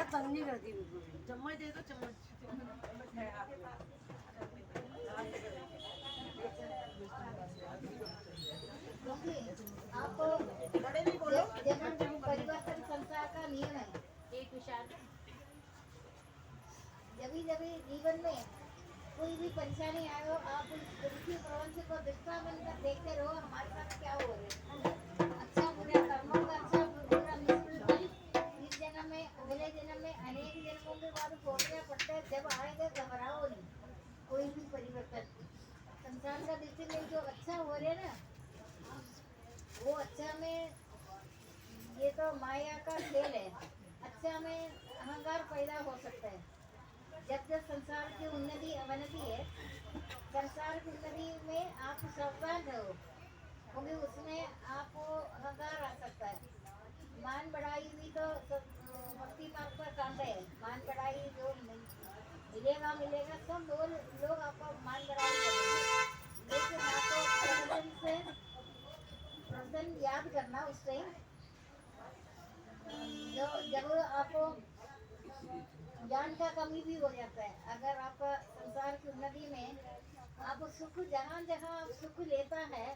तंग नहीं करती बिल्कुल। चम्मच दे दो, चम्मच। आपको बड़े भी बोलो, परिवर्तन संसार का नियम है। एक विशाल जब भी जीवन में कोई भी परेशानी आए हो, आप उसी प्रवंश को दृष्टा बनकर देखते रहो हमारे साथ क्या हो रहा है। अच्छा बुरा कर्मों का अच्छा बुरा निष्फल फल इस जन्म में, अगले जन्म में, अनेक जन्मों के बाद भोगना पड़ता है। जब आएगा घबराओ नहीं, कोई भी परिवर्तन संसार का दृष्टि में जो अच्छा हो रहा है ना, वो अच्छा में ये तो माया का खेल है। अच्छा में अहंकार पैदा हो सकता है। जब जब संसार की उन्नति अवनति है, संसार की उन्नति में आप सावधान रहो, क्योंकि उसमें आपको अहंकार आ सकता है। मान बढ़ाई भी तो भक्ति मार्ग पर कांटे है। मान बढ़ाई जो मिलेगा मिलेगा, सब लोग आपको मान बढ़ाई करेंगे, लेकिन आपको प्रसन्न याद करना उस टाइम जो जब आपको ज्ञान का कमी भी हो जाता है। अगर आपका संसार की उन्नति में आप सुख, जहाँ जहाँ आप सुख लेता है,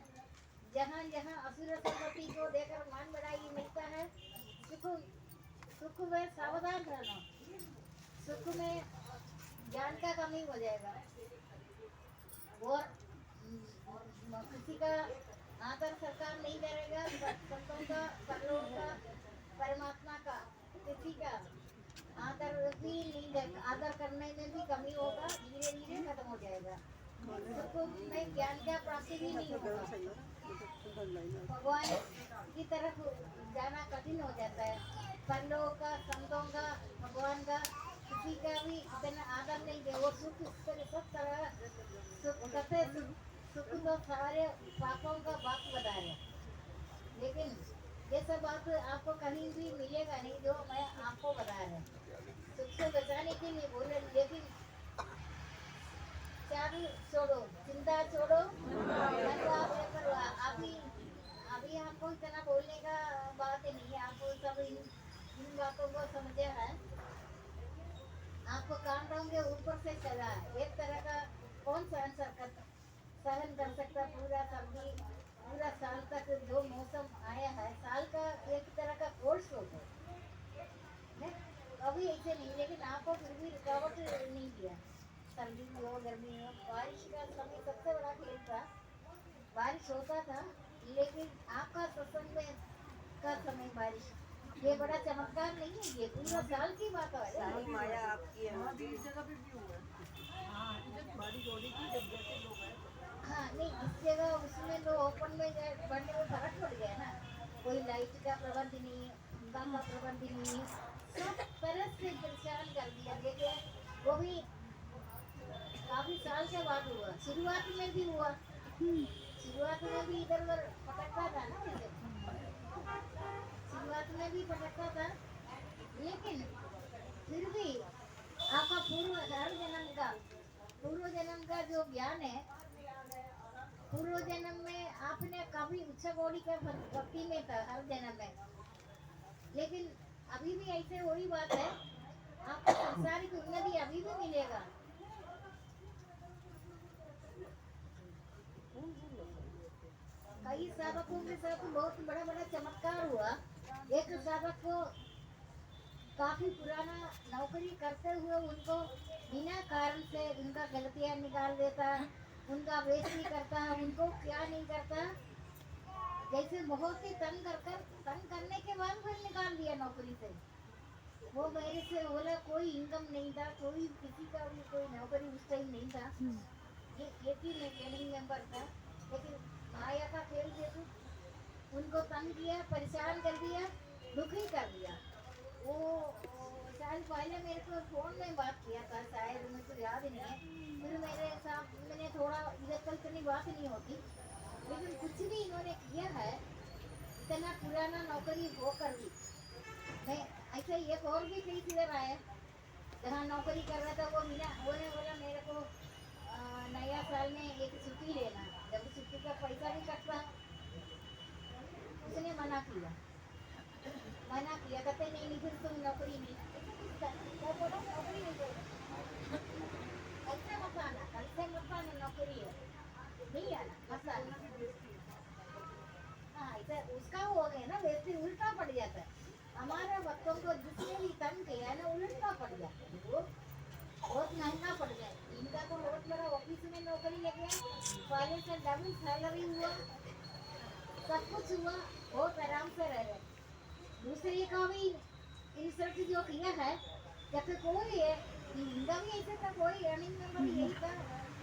जहाँ जहाँ असुर संपत्ति को देकर मान बढ़ाई मिलता है, सुख सुख में सावधान रहना। सुख में ज्ञान का कमी हो जाएगा और किसी का आदर सत्कार नहीं करेगा, संतों का, परलोक का, परमात्मा का, किसी का आदर भी नहीं देगा। आदर करने में भी कमी होगा, धीरे धीरे खत्म हो जाएगा। सबको में ज्ञान का प्राप्ति भी नहीं होगा। भगवान की तरफ जाना कठिन हो जाता है। परलोक का, संतों का, भगवान का किसी का भी इतना आदर नहीं दे। वो सुख सब तरह सुख करते, सुख तो सारे पापों का बाप बता रहे। लेकिन ये सब बात आपको कहीं भी मिलेगा नहीं जो मैं आपको बता रहा हूँ। सुख से बचाने के लिए बोले, लेकिन चारू छोड़ो, चिंता छोड़ो, अभी अभी हमको इतना बोलने का बात ही नहीं है। आपको सब इन बातों को समझे है। आपको कांटों के ऊपर से चला है। एक तरह का कौन सहन कर सकता पूरा सर्दी, पूरा साल तक जो मौसम आया है, साल का एक तरह का कोर्स होता है। अभी ऐसे नहीं, लेकिन आपको फिर भी रुकावट नहीं दिया। सर्दी हो, गर्मी हो, बारिश का समय सबसे बड़ा खेल था। बारिश होता था, लेकिन आपका सत्संग में का समय बारिश, ये बड़ा चमत्कार नहीं है, ये पूरा साल की बात है। सारी माया आपकी है। हाँ, इस जगह पे भी हुआ है। हाँ, जब बारिश हो रही थी, जब जैसे लोग आए। हाँ नहीं, इस जगह उसमें तो ओपन में बढ़ने में फर्क पड़ गया ना। कोई लाइट का प्रबंध नहीं, गंगा का प्रबंध नहीं, सब तरह से परेशान कर दिया। देखिए वो भी काफी साल के बाद हुआ। शुरुआत में भी हुआ, शुरुआत में भी इधर उधर पटकता था ना वैसे, शुरुआत में भी पटकता था। लेकिन फिर भी आपका पूर्व जन्म का जो ज्ञान है, पूर्व जन्म में आपने काफी उच्च कोटि का भक्ति में था हर जन्म में। लेकिन अभी भी ऐसे वही बात है, आपको संसारिक उन्नति अभी भी मिलेगा। कई साधकों के साथ बहुत बड़ा बड़ा चमत्कार हुआ। एक साधक को काफी पुराना नौकरी करते हुए उनको बिना कारण से उनका गलतियां निकाल देता, उनका बेइज्जती करता, उनको क्या नहीं करता, जैसे बहुत ही तंग करने के बाद फिर निकाल दिया नौकरी से। वो मेरे से बोला कोई इनकम नहीं था, कोई किसी का भी कोई नौकरी उस टाइम नहीं था, ये एक ही मैकेनिक मेंबर था। लेकिन माया का खेल देखो, उनको तंग किया, परेशान कर दिया, दुखी कर दिया। वो शायद पहले मेरे को फोन में बात किया था, शायद मुझे तो याद नहीं है। फिर मेरे साथ मैंने थोड़ा इधर कल इतनी बात नहीं होती, लेकिन कुछ भी इन्होंने किया है। इतना पुराना नौकरी होकर भी मैं ऐसे एक और भी कई इधर आया जहाँ नौकरी कर रहा था, वो बिना वो ने बोला मेरे को नया साल में एक छुट्टी लेना, जब छुट्टी का पैसा भी कटता, उसने मना किया। तुम नौकरी नहीं, मैं बोला नौकरी नहीं करो, ऐसे मत आना, कल से मत आना, नौकरी है नहीं आना, मत आना। हाँ ऐसे उसका हो गया ना, वैसे उल्टा पड़ जाता है। हमारे बच्चों को जिसने भी तंग किया है ना, उल्टा पड़ जाता है, वो बहुत महंगा पड़ गया। इनका तो बहुत बड़ा ऑफिस में नौकरी लग गया, पहले से डबल सैलरी हुआ, सब कुछ हुआ, बहुत आराम से रह रहे। दूसरे का भी रिसर्च जो किया है, जैसे कोई है इनका भी ऐसे था, कोई अर्निंग नंबर यही था,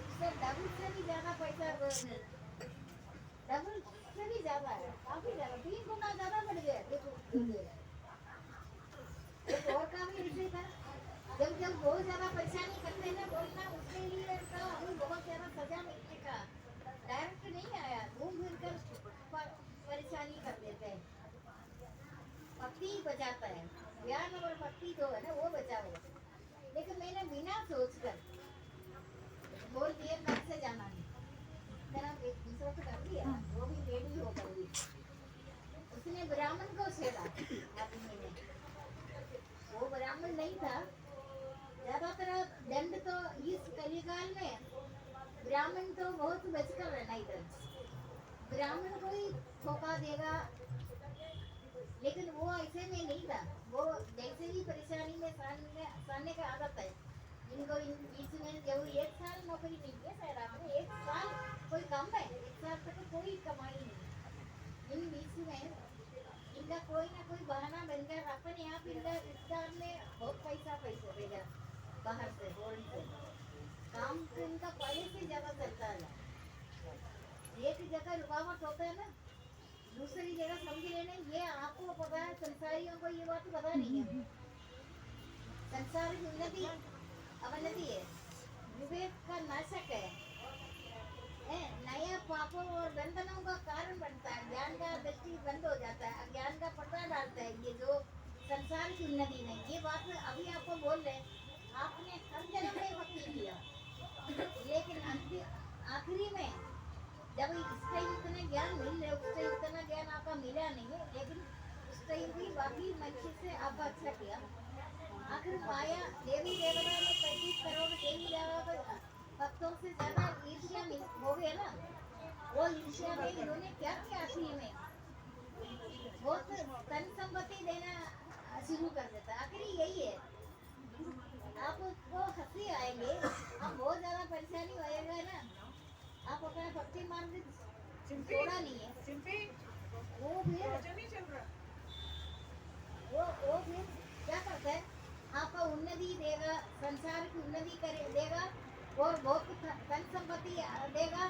उससे डबल से भी ज्यादा पैसा, डबल से भी ज्यादा है, काफी ज्यादा, 3 गुना ज्यादा बढ़ गया। देखो एक और का भी ऐसे था, जब जब बहुत ज्यादा परेशानी करते हैं ना, बोलना उसके लिए तो अभी बहुत ज्यादा सजा मिलने का, डायरेक्ट नहीं आया, घूम फिर कर परेशानी कर देते हैं। पत्ती बचाता है, ब्याह नंबर पत्ती जो है ना वो बचा हुआ, लेकिन मैंने बिना सोचकर बोल दिए कल से जाना नहीं, मेरा दूसरा तो कर दिया, वो भी रेडी होकर हुई, उसने ब्राह्मण को छेड़ा आदमी ने, वो ब्राह्मण नहीं था। ज्यादातर दंड तो इस कलिकाल में ब्राह्मण तो बहुत बचकर रहना, इधर ब्राह्मण को ही ठोका देगा, लेकिन वो ऐसे में नहीं था, वो जैसे भी परेशानी में सहने का आदत है इनको। इन बीच में जब 1 साल नौकरी नहीं है शायद आपने, 1 साल कोई कम है, 1 साल तक कोई कमाई नहीं, इन बीच में इनका कोई ना कोई बहाना बनकर अपने आप इनका रिश्तेदार में बहुत पैसा भेजा बाहर से, फॉरेन से, काम तो इनका पहले से ज्यादा चलता है। एक जगह रुकावट होता है ना, दूसरी जगह समझ लेना, ये आपको पता है, संसारियों को ये बात पता नहीं है। संसार की उन्नति अवनति है, विवेक का नाशक है, नया पापों और बंधनों का कारण बनता है, ज्ञान का दृष्टि बंद हो जाता है, अज्ञान का पर्दा डालता है। ये जो संसार की उन्नति नहीं, ये बात अभी आपको बोल रहे, आपने हर जन्म में भक्ति किया, लेकिन आखिरी में जब इस टाइम इतना ज्ञान मिल रहा है, उस टाइम इतना ज्ञान आपका मिला नहीं है, लेकिन उस टाइम भी बाकी मनुष्य से आपका अच्छा किया। आखिर माया देवी देवता ने 35 करोड़ देवी देवता भक्तों से ज्यादा ईर्ष्या हो गया ना, वो ईर्ष्या में इन्होंने क्या किया, आखिरी में बहुत धन संपत्ति देना शुरू कर देता। आखिर यही है, आपको हंसी आएंगे, आप बहुत ज्यादा परेशानी होएगा ना, आप अपना भक्ति मार्ग छोड़ा नहीं है, वो फिर क्या करता है, आपका उन्नति देगा, संसार की उन्नति करे देगा, और बहुत धन संपत्ति देगा,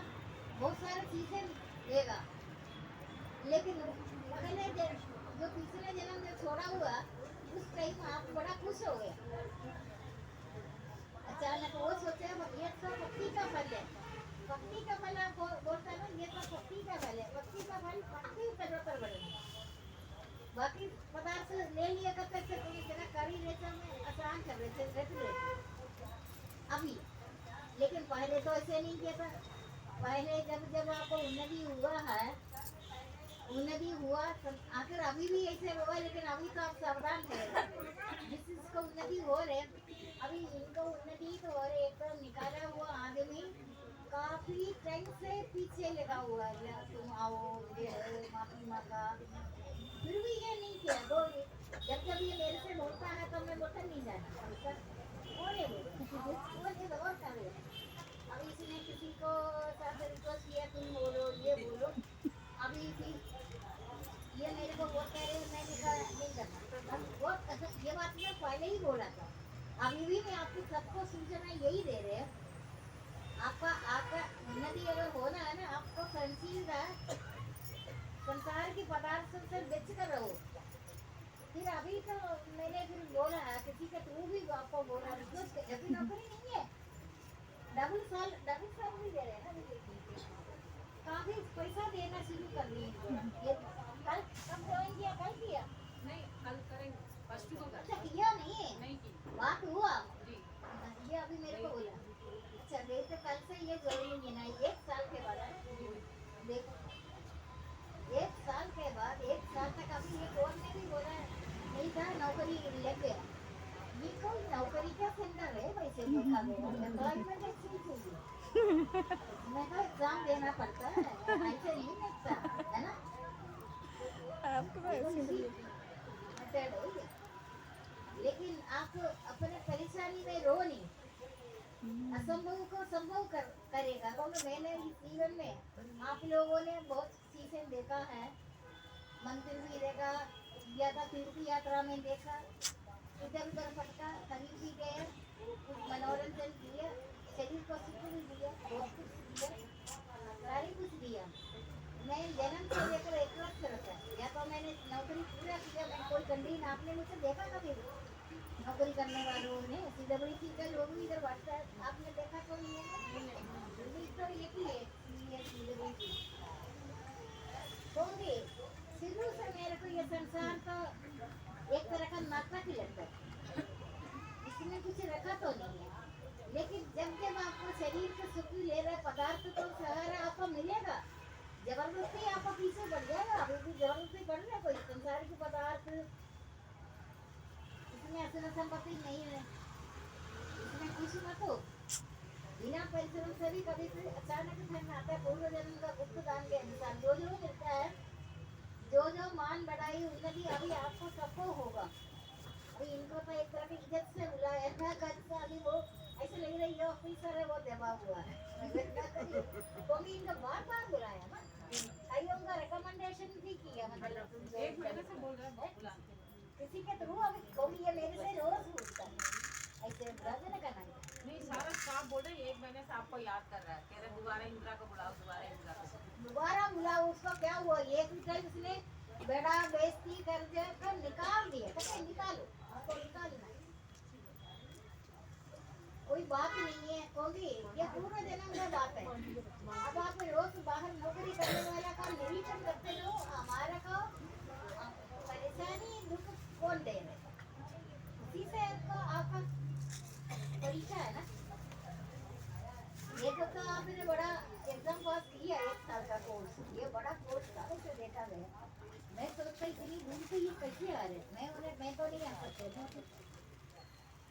बहुत सारी चीजें देगा, लेकिन पहले जो पिछले जन्म में छोड़ा हुआ, उस टाइम आप बड़ा खुश हो गए। अचानक वो सोचे ये तो भक्ति का फल है, भक्ति का फल बोलता है ना, ये तो भक्ति का फल है, भक्ति का फल भक्ति पर बढ़ेगा, बाकी पदार्थ ले लिया करते थे, कर ही लेते में आसान कर रहे थे अभी, लेकिन पहले तो ऐसे नहीं किया था। पहले जब आपको उन्नति हुआ है, उन्नति हुआ, आखिर अभी भी ऐसे हुआ, लेकिन अभी तो आप सावधान थे, जिसको उन्नति हो रहे, अभी इनको उन्नति तो हो रही, एक तो निकाला हुआ आदमी काफी टाइम से पीछे लगा हुआ है, तुम आओ, माफी मांगा, फिर भी ये नहीं किया। तो जब ये मेरे से बोलता है तो मैं बोलता नहीं जाना, और कर रहे। अब इसने किसी को साथ रिक्वेस्ट किया, तुम बोलो, ये बोलो, अभी फिर ये मेरे को वोट कह रहे, मैंने कहा नहीं करना, वोट ये बात मैं पहले ही बोला था, अभी भी मैं आपको सबको सूचना यही दे रहे हैं, आपका उन्नति अगर होना है ना, आपको संजीदा संसार की पदार्थ से बेच कर रहो। फिर अभी तो मैंने फिर बोला है, किसी के थ्रू भी आपको बोला, रिक्वेस्ट अभी नौकरी नहीं है, डबल साल भी दे रहे हैं ना, काफी पैसा देना शुरू कर दिए। ये कल कब ज्वाइन किया, कल किया नहीं, कल करेंगे, फर्स्ट को अच्छा किया नहीं की बात हुआ जी, ये अभी मेरे को बोला। अच्छा देख, तो कल से ये ज्वाइन ना 1 साल के बाद है, देखो 1 साल के बाद, 1 साल तक अभी ये कोर्ट ने भी बोला नहीं था, नौकरी भागेगा, एम्प्लॉयमेंट अच्छी चाहिए। मैं तो एग्जाम देना पड़ता है, ऐसे नहीं लगता है ना। आपके पास एकदम ऐसे इजी मेथड है ये। लेकिन आप अपने परेशानी में रो नहीं, असंभव को संभव करेगा। क्योंकि मैंने इस जीवन में आप लोगों ने बहुत चीजें देखा है, मंदिर भी देखा, या था तीर्थ यात्रा में देखा, इधर उधर भटका, कहीं भी गए, कुछ मनोरंजन किया, शरीर को सुख भी दिया, बहुत कुछ दिया, सारी कुछ दिया। मैं जन्म से लेकर एक लाख रखा, या तो मैंने नौकरी पूरा किया। मैं कोई कंडीशन आपने मुझे देखा कभी नौकरी करने वालों ने CWC का लोग भी इधर बांटता है, आपने देखा तो नहीं है? तो एक ही है CWC। होंगे शुरू से मेरे को ये संसार का एक तरह का नाटक ही लगता है, इसमें कुछ रखा तो नहीं है। लेकिन जब जब आपको शरीर के सुख ले रहे पदार्थ तो सहारा आपको मिलेगा, जबरदस्ती आपका पीछे बढ़ जाएगा। अभी भी जबरदस्ती बढ़ रहा है, कोई संसार के पदार्थ इसमें असल संपत्ति नहीं है, इसमें कुछ मत हो। बिना परिश्रम से भी कभी भी अचानक धन आता है, पूर्व जन्म का गुप्त दान के अनुसार जो जो मिलता है, जो जो मान बढ़ाई उन्नति अभी आपको सबको होगा। अभी इनको तो एक तरह की इज्जत से बुलाया था, कल से अभी वो ऐसे लग रही है ऑफिसर है, वो दबा हुआ है। वो भी इनको बार बार बुलाया ना, कईयों का रिकमेंडेशन भी किया, मतलब एक महीने से बोल रहा है बुलाते हैं। किसी के थ्रू। अभी वो भी ये मेरे से रोज पूछता है, ऐसे बुलाते ना करना। नहीं, सारा स्टाफ बोल रहे हैं, एक महीने से आपको याद कर रहा है, कह रहे दोबारा इंदिरा को बुलाओ, दोबारा इंदिरा को। दोबारा बुलाओ, उसका क्या हुआ? एक टाइम उसने बड़ा बेइज्जती कर निकाल दिया, तो निकालो, आपको निकालना कोई बात नहीं है। क्योंकि ये पूरा जन्म का बात है। अब आप रोज बाहर नौकरी करने वाला का निरीक्षण करते हो, हमारा का परेशानी दुख कौन दे रहे, उसी से आपका परीक्षा है ना। ये तो आपने बड़ा एग्जाम पास किया, 1 साल का कोर्स, ये बड़ा कोर्स था, उसे देखा गया। मैं सोचता इतनी दूर से ये कैसे आ रहे, मैं तो नहीं आ सकते।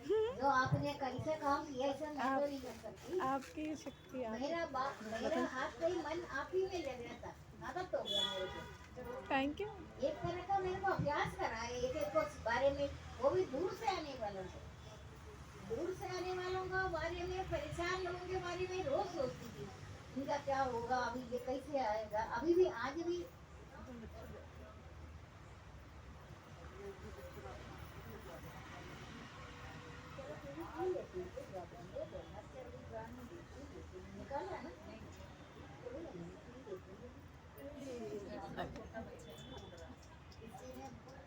जो आपने कैसे काम किया ऐसा मैं तो नहीं कर सकती। आपकी शक्ति मेरा हाथ पे ही मन आप ही में लग रहा था, आदत हो गया मेरे को। Thank you. एक तरह का मेरे को अभ्यास करा है एक एक बारे में, वो भी दूर से आने वालों को, दूर से आने वालों का बारे में, परेशान लोगों के बारे में रोज सोचती थी, इनका क्या होगा, अभी ये कैसे आएगा। अभी भी आज भी निकाला ना,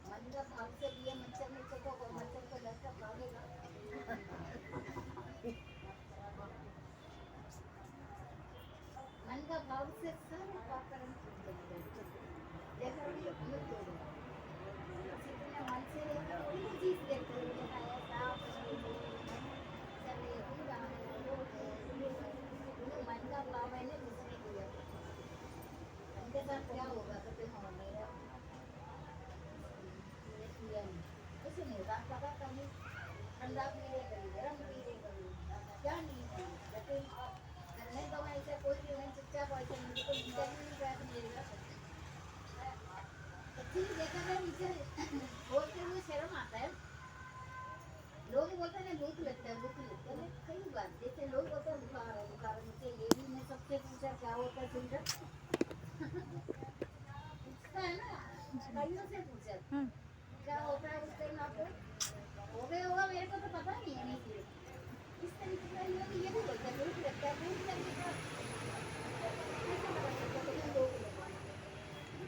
मन का भाव से लिए मच्छर में चको, मच्छर को लड़का भागेगा। मन का भाव से सारे पाकर्म छूट जाएंगे, जैसा भी युद्ध हो गया। मन से लेकर कोई भी चीज देखते हो, जैसा सांप मन का भाव मैंने दूसरे दिया, उनके साथ क्या होगा तो फिर मेरा किया नहीं, कुछ नहीं होगा। पता कभी ठंडा पी रहे, कभी गर्म पी रहे, कभी क्या नहीं पी, लेकिन करने तो मैं ऐसा कोई भी मैं चुपचाप ऐसे मुझे कोई इंटरव्यू नहीं बैठ मिलेगा। एक्चुअली देखा जाए नीचे बोलते हुए शर्म आता है, लोग बोलते हैं भूख लगता है, भूख लगता है। कई बार जैसे लोग बोलते हैं बुखार है, बुखार मुझे ये भी मैं सबसे पूछा क्या होता है सिंडर पूछता है ना, कईयों से पूछा क्या होता है उस टाइम आपको हो गया होगा, मेरे को तो पता नहीं है। नहीं इस तरीके का लोग ये भी बोलते हैं भूख लगता है, भूख लगने का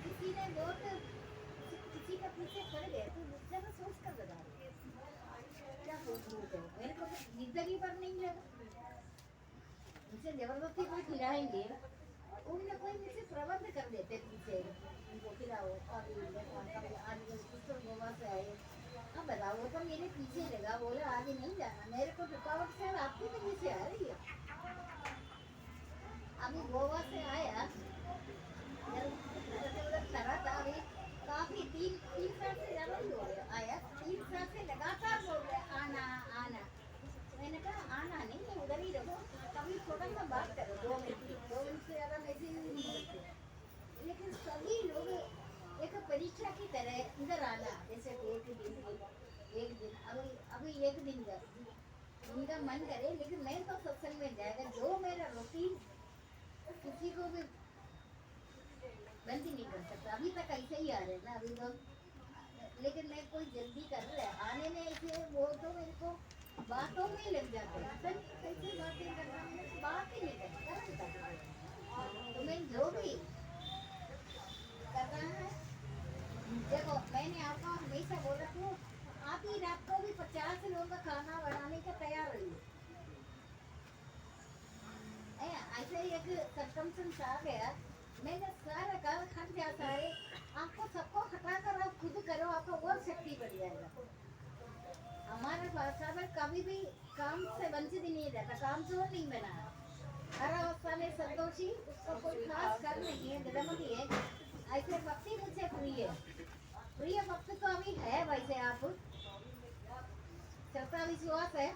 किसी ने बहुत किसी का पीछे पड़ गए तो ज़रा सोच कर बता क्या सोच है। मेरे को जिंदगी पर नहीं लगा, मुझे जबरदस्ती कोई खिलाएंगे, उनने कोई मुझे प्रबंध कर देते पीछे, उनको खिलाओ और आज तो गोवा से आए, अब बताओ वो तो मेरे पीछे लगा, बोला आगे नहीं जाना, मेरे को रुकावट से आपकी तो पीछे आ रही है। अभी गोवा से आया, था अभी काफी 3 साल से ज्यादा ही हो गया, आया 3 साल से लगातार बोल रहे आना आना। मैंने कहा आना नहीं तरह इधर आना, जैसे एक दिन अभी एक दिन का उनका मन करे, लेकिन मैं तो सत्संग में जाएगा, जो मेरा रूटीन किसी को भी बंद ही नहीं कर सकता। अभी तक ऐसे ही आ रहे हैं ना अभी तो, लेकिन मैं कोई जल्दी कर रहा है आने में, ऐसे वो तो मेरे को बातों में ही लग जाते हैं, कैसे बातें करना, मुझे बात ही नहीं करता। तो मैं जो भी कर रहा है, देखो मैंने आपको हमेशा बोला तो आधी रात को भी 50 लोगों का खाना बनाने का तैयार रही। ऐसे ही एक सरकमस्टेंस आ गया, मैंने सारा काम हट जाता है, आपको सबको हटाकर आप खुद करो, आपको और शक्ति बढ़ जाएगा। हमारे फादर कभी भी काम से वंचित नहीं रहता, काम चोर नहीं बना, हर अवस्था में संतोषी, उसका कोई खास कर नहीं है, गलती है। ऐसे भक्ति मुझे प्रिय भक्त तो अभी है, वैसे आप चलता विश्वास है।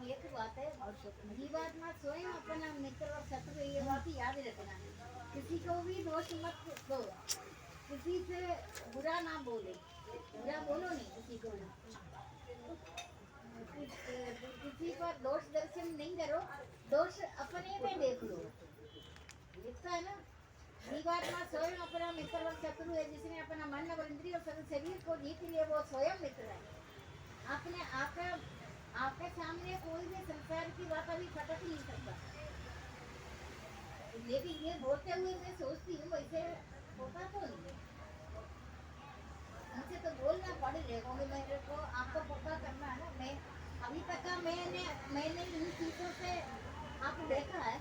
एक बात है, जीवात्मा स्वयं अपना मित्र और शत्रु, ये बात याद रखना। किसी को भी दोष मत दो, किसी से बुरा ना बोले, बुरा बोलो नहीं किसी को, किसी पर दोष दर्शन नहीं करो, दोष अपने में देख लो। लिखता है ना, जीवात्मा स्वयं अपना मित्र और शत्रु है, जिसने अपना मन और इंद्रिय और शरीर को जीत लिया, वो स्वयं मित्र है। आपने आपके सामने कोई भी संसार की बात अभी खटक नहीं सकता, लेकिन ये बोलते हुए मैं सोचती हूँ वैसे होता तो नहीं, मुझे तो बोलना पड़ेगा, मेरे को आपको पता करना है ना। मैं अभी तक का मैंने इन चीज़ों से आप देखा है,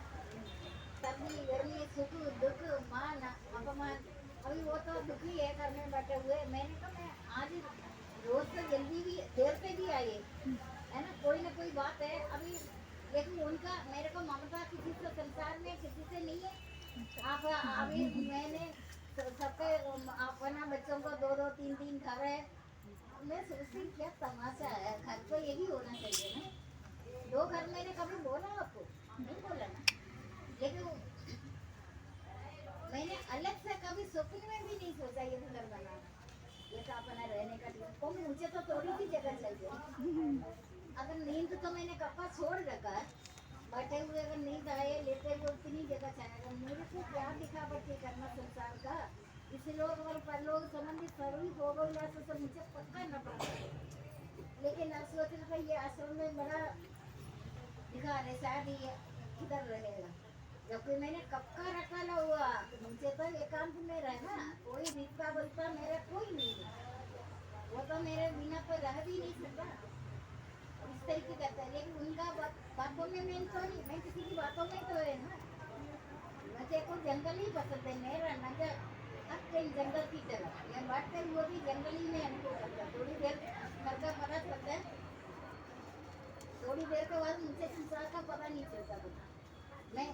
तभी गर्मी सुख दुख मान अपमान, अभी वो तो दुखी है घर में बैठे हुए। मैंने कहा मैं आज रोज से जल्दी भी देर पे भी आई है ना, कोई ना कोई बात है अभी, लेकिन उनका मेरे को ममता किसी से संसार में किसी से नहीं है। आप अभी मैंने सबके अपना बच्चों को 2-2 3-3 घर है, मैं सोचती क्या तमाशा है, घर तो यही होना चाहिए ना। 2 घर मैंने कभी बोला आपको नहीं बोला ना, लेकिन मैंने अलग से कभी स्वप्न में भी नहीं सोचा ये घर बनाना, ये तो अपना रहने का तो मुझे तो थोड़ी सी जगह चाहिए। अगर नींद तो मैंने कपड़ा छोड़ रखा है, बैठे हुए अगर नींद आए लेते हुए उतनी जगह चाहिए। मेरे को क्या दिखावटी करना संसार का, इस लोग और परलोक संबंधित सभी भोगों से सब मुझे पक्का न पड़ा, लेकिन अब सोच रहा था ये आश्रम में बड़ा दिखा रहे, शायद ये इधर रहेगा, जबकि मैंने कब का रखा ना हुआ। मुझे तो एकांत में रहना, कोई रिश्ता बोलता मेरा कोई नहीं है, वो तो मेरे बिना तो रह भी नहीं सकता, इस तरीके करता है। लेकिन उनका बातों में मैं तो नहीं, मैं किसी की बातों में तो है ना, मुझे को जंगल ही पसंद है, मेरा नजर हर कहीं जंगल की तरफ, मैं बैठते हुए भी जंगल ही में अनुभव करता। थोड़ी देर घर का पता चलता है, थोड़ी देर के बाद मुझे संसार का पता नहीं चलता था। मैं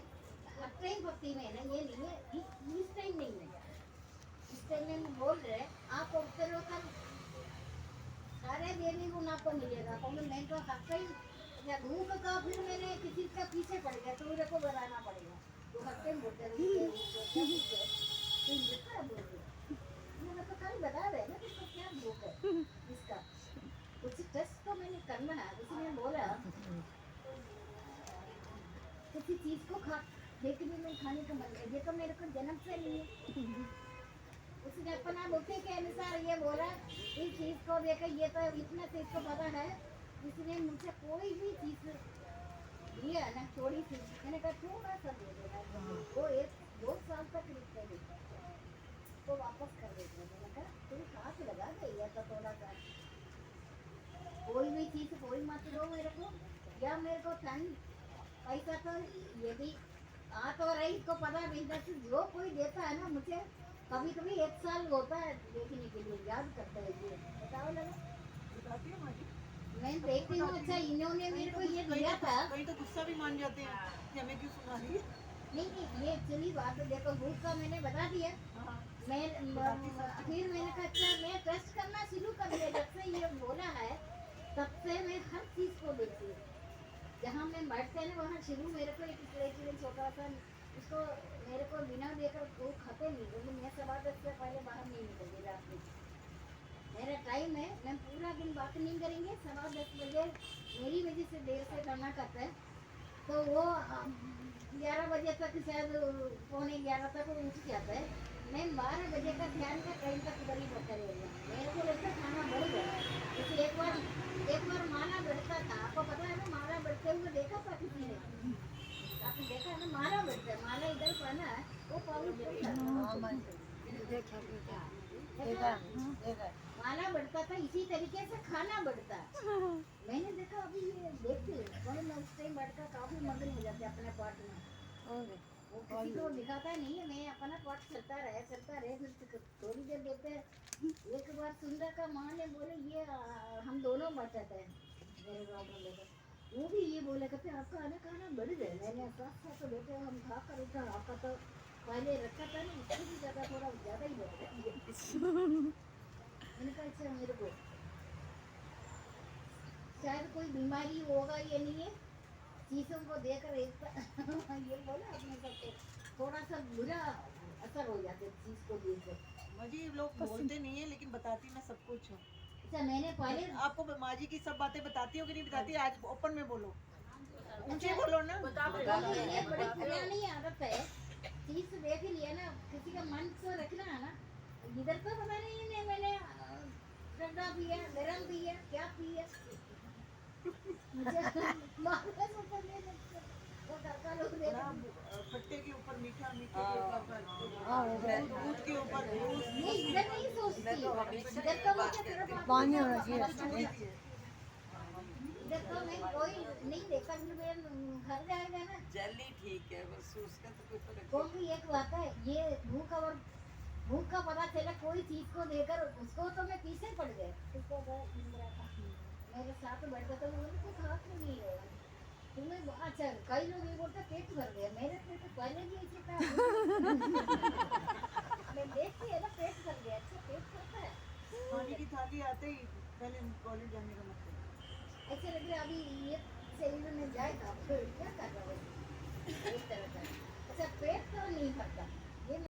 हर टाइम भक्ति में है ना, ये नहीं है इस टाइम नहीं है, इस टाइम में बोल रहे आप उत्तर होकर सारे देवी गुण आपको मिलेगा, क्योंकि मैं तो हक ही या धूप का फिर मैंने किसी का पीछे पड़ गया तो मेरे को बनाना पड़ेगा, तो हक टाइम बोलते रहिए तो कल बता रहे ना इसको क्या भूख है, इसका कुछ टेस्ट तो मैंने करना है। उसने बोला किसी चीज को खा देखने में खाने का मन है, ये तो मेरे को जन्म से नहीं है। उसने अपना बुद्धि के अनुसार ये बोला इस चीज को देखा, ये तो इतना चीज को पता है, इसने मुझे कोई भी चीज दिया ना थोड़ी सी, मैंने कहा थोड़ा सा दे देना, वो 1-2 साल तक लिखते देते तो वापस कर देते। मैंने कहा तुम हाथ लगा दे या तो थोड़ा सा, कोई भी चीज कोई मत दो मेरे को, या मेरे को ठंड पैसा तो ये भी आ तो रही को पता नहीं था, जो कोई देता है ना मुझे कभी कभी 1 साल होता है देखने के लिए, याद करता है ये बताओ लगा मैं देखती हूँ अच्छा इन्होंने मेरे को ये दिया था। कहीं तो गुस्सा भी मान जाते हैं कि हमें क्यों सुना रही है। नहीं ये एक्चुअली बात है, देखो भूख का मैंने बता दिया। हाँ, मैं फिर मैंने कहा अच्छा मैं ट्रस्ट करना शुरू कर दिया, जब से ये बोला है तब से मैं हर चीज़ को देखती हूँ। जहाँ मैं बैठते हैं ना वहाँ शुरू मेरे को एक प्लेट में छोटा सा उसको मेरे को बिना देकर वो खाते नहीं, क्योंकि मैं 10:15 से पहले बाहर नहीं निकलती रात में। मेरा टाइम है, मैं पूरा दिन बात नहीं करेंगे। 10:15 बजे मेरी वजह से देर से खाना खाता है तो वो 11 बजे तक शायद 11:15 तक वो उठ जाता है। मैं 12 बजे का ध्यान का टाइम तक उधर ही बैठा रहेगा। मेरे को लगता है खाना बढ़ गया। जैसे एक बार माला बढ़ता था, आपको पता है ना, माला बढ़ते हुए देखा था किसी ने? आपने देखा है ना माला बढ़ता है, माला इधर पहना है वो पाउच माला बढ़ता था, इसी तरीके से खाना बढ़ता है। मैंने देखा अभी ये देखते हैं मैं उस टाइम बैठकर काफी मगन हो जाते अपने पाठ में। वो किसी को दिखाता नहीं है, मैं अपना पाठ चलता रहे फिर थोड़ी देर देखते हैं। एक बार सुंदर का माँ ने बोले ये हम दोनों बचाते हैं मेरे गाँव में लेकर, वो भी ये बोले कहते आपका आना खाना बढ़ गया। मैंने साथ तो बेटे हम खा कर उठा, आपका तो पहले रखा था ना उससे भी ज़्यादा थोड़ा ज़्यादा ही बढ़ गया। मैंने कहा अच्छा मेरे को शायद कोई बीमारी होगा ये नहीं है, चीज़ों को देखकर एक ये बोला अपने सबको थोड़ा सा बुरा असर हो जाता है चीज़ को देखकर। मुझे लोग बोलते नहीं है लेकिन बताती मैं सब कुछ हूँ। अच्छा मैंने पहले आपको माँ जी की सब बातें बताती हो कि नहीं बताती? आज ओपन में बोलो, ऊंचे बोलो ना। ये बड़ी पुरानी आदत है, चीज़ देख लिया ना किसी का मन को रखना है ना। इधर तो पता नहीं है मैंने ठंडा पिया गरम पिया क्या पिया मुझे मालूम ऊपर नहीं लगता। वो घर का लोग देख खट्टे के ऊपर मीठा, मीठे के ऊपर दूध के ऊपर दूध। नहीं इधर नहीं सोचती, इधर तो मुझे सिर्फ पानी होना चाहिए। इधर तो मैं कोई नहीं देखा, फिर मैं घर जाएगा ना जल्दी ठीक है, बस उसका तो कोई फर्क क्योंकि एक बात है ये भूख का पता चला कोई चीज को देकर उसको तो मैं पीछे पड़ गए। उसको मेरे साथ बैठता था वो कुछ हाथ में नहीं है तुम्हें। अच्छा कई लोग ये बोलते पेट भर गया, मेरे पेट पहले भी ऐसे था। मैं देखती है ना पेट भर गया, अच्छा पेट भरता है। खाने की थाली आते ही पहले कॉलेज जाने का मतलब ऐसे लग रहा अभी ये शरीर में जाएगा फिर क्या कर रहा है एक तरह का। अच्छा पेट तो नहीं भरता,